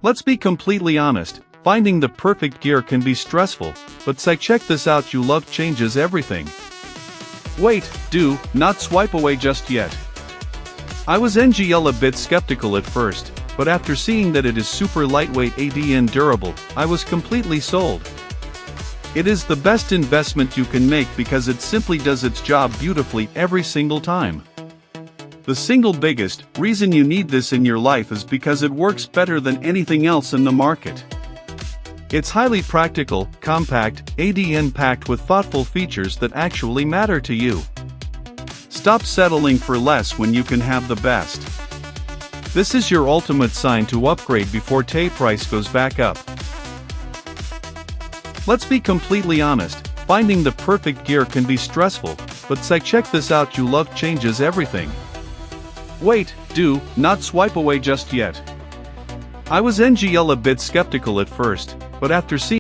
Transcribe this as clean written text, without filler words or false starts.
Let's be completely honest, finding the perfect gear can be stressful, but check this out, you love changes everything. Wait, do not swipe away just yet. I was a bit skeptical at first, but after seeing that it is super lightweight and durable, I was completely sold. It is the best investment you can make because it simply does its job beautifully every single time. The single biggest reason you need this in your life is because it works better than anything else in the market. It's highly practical, compact, and packed with thoughtful features that actually matter to you. Stop settling for less when you can have the best. This is your ultimate sign to upgrade before price goes back up. Let's be completely honest, finding the perfect gear can be stressful, but check this out, you love changes everything. Wait, do not swipe away just yet. I was a bit skeptical at first, but after seeing